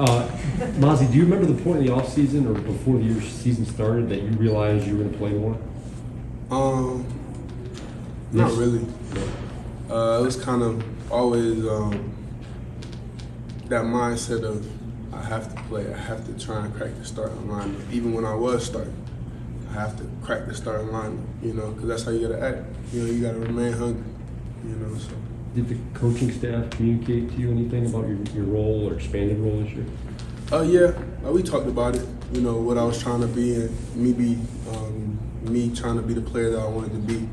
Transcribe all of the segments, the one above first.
Mazi, do you remember the point in the offseason or before your season started that you realized you were going to play more? Not really. It was kind of always that mindset of I have to play. I have to try and crack the starting lineup. Even when I was starting, I have to crack the starting lineup, because that's how you got to act. You got to remain hungry, so. Did the coaching staff communicate to you anything about your role or expanded role this year? Yeah, we talked about it, what I was trying to be and me trying to be the player that I wanted to be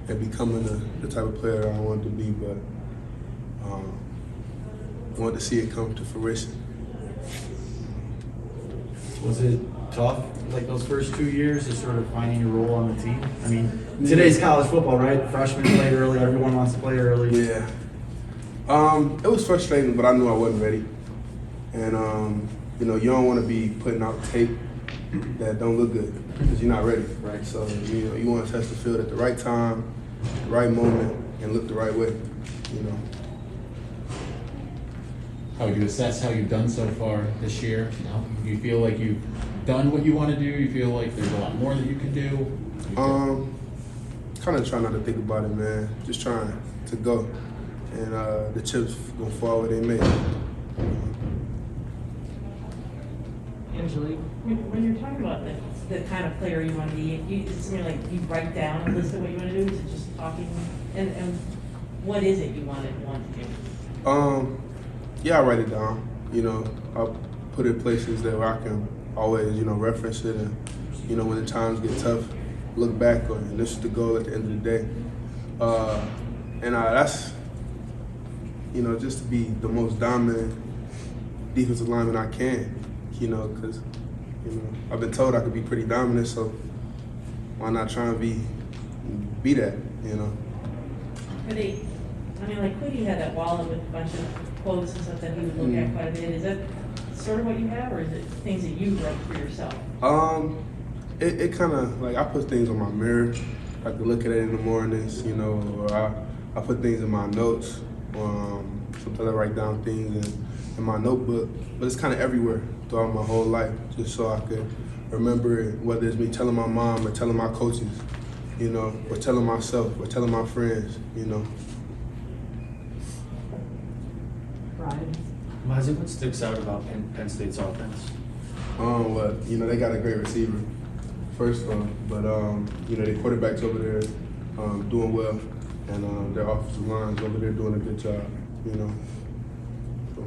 and becoming the type of player that I wanted to be, but wanted to see it come to fruition. Was it tough, like those first 2 years, just sort of finding your role on the team? I mean, today's college football, right? Freshmen play early, everyone wants to play early. Yeah. It was frustrating, but I knew I wasn't ready. And, you don't want to be putting out tape that don't look good because you're not ready. Right. So, you want to test the field at the right time, the right moment, and look the right way, How would you assess how you've done so far this year? Do you feel like you've done what you want to do? You feel like there's a lot more that you can do? Kind of try not to think about it, man. Just trying to go. And the chips gonna fall where they may. Angelique, when you're talking about the kind of player you want to be, is it something like you write down a list of what you want to do? Is it just talking? And what is it you want to do? Yeah, I write it down. I'll put it places that I can always, reference it, and when the times get tough, look back on it. And this is the goal at the end of the day. And that's, just to be the most dominant defensive lineman I can. Because I've been told I could be pretty dominant, so why not try and be that? Like Quiddy had that wallet with a bunch of quotes and stuff that he would look at quite a bit. Is that sort of what you have, or is it things that you wrote for yourself? It kind of, like, I put things on my mirror. I can look at it in the mornings, or I put things in my notes. Sometimes I write down things in my notebook, but it's kind of everywhere throughout my whole life, just so I could remember it, whether it's me telling my mom or telling my coaches, or telling myself or telling my friends, Right. Mazi, what sticks out about Penn State's offense? Well, they got a great receiver, first off, but their quarterbacks over there doing well, and their offensive lines over there doing a good job, So.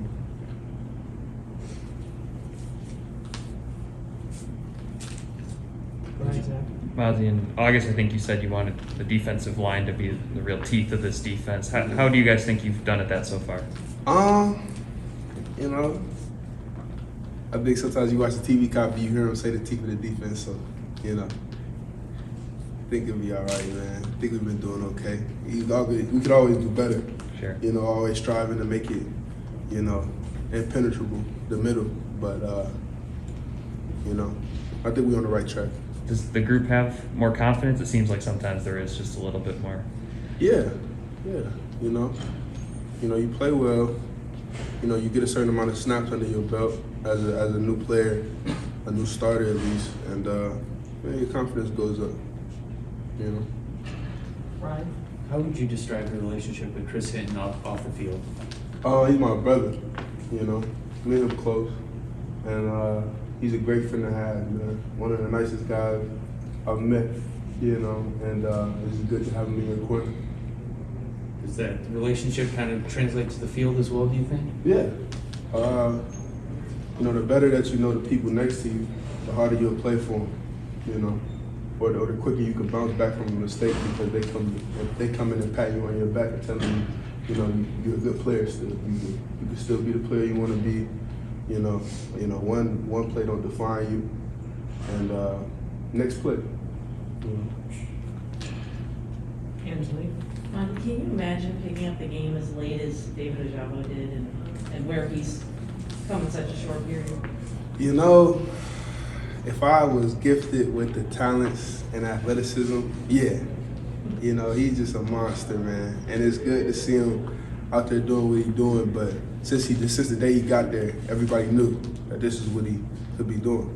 Mazi, in August, I think you said you wanted the defensive line to be the real teeth of this defense. How do you guys think you've done at that so far? I think sometimes you watch the TV copy, you hear them say the teeth of the defense, so, I think it'll be all right, man. I think we've been doing okay. We could always do better. Sure. Always striving to make it, impenetrable, the middle. But, I think we're on the right track. Does the group have more confidence? It seems like sometimes there is just a little bit more. Yeah. You play well. You get a certain amount of snaps under your belt as a new player, a new starter at least, and your confidence goes up. Right. How would you describe your relationship with Chris Hinton off the field? He's my brother. Me and him close, and he's a great friend to have, man. One of the nicest guys I've met, and it's good to have him in your corner. Does that relationship kind of translate to the field as well, do you think? Yeah. The better that you know the people next to you, the harder you'll play for them, or the quicker you can bounce back from a mistake because they come in and pat you on your back and tell you, you're a good player still. You can still be the player you want to be. One play don't define you, and next play. Angelique, can you imagine picking up the game as late as David Ojabo did, and where he's come in such a short period? If I was gifted with the talents and athleticism, yeah. He's just a monster, man. And it's good to see him out there doing what he's doing. But since the day he got there, everybody knew that this is what he could be doing.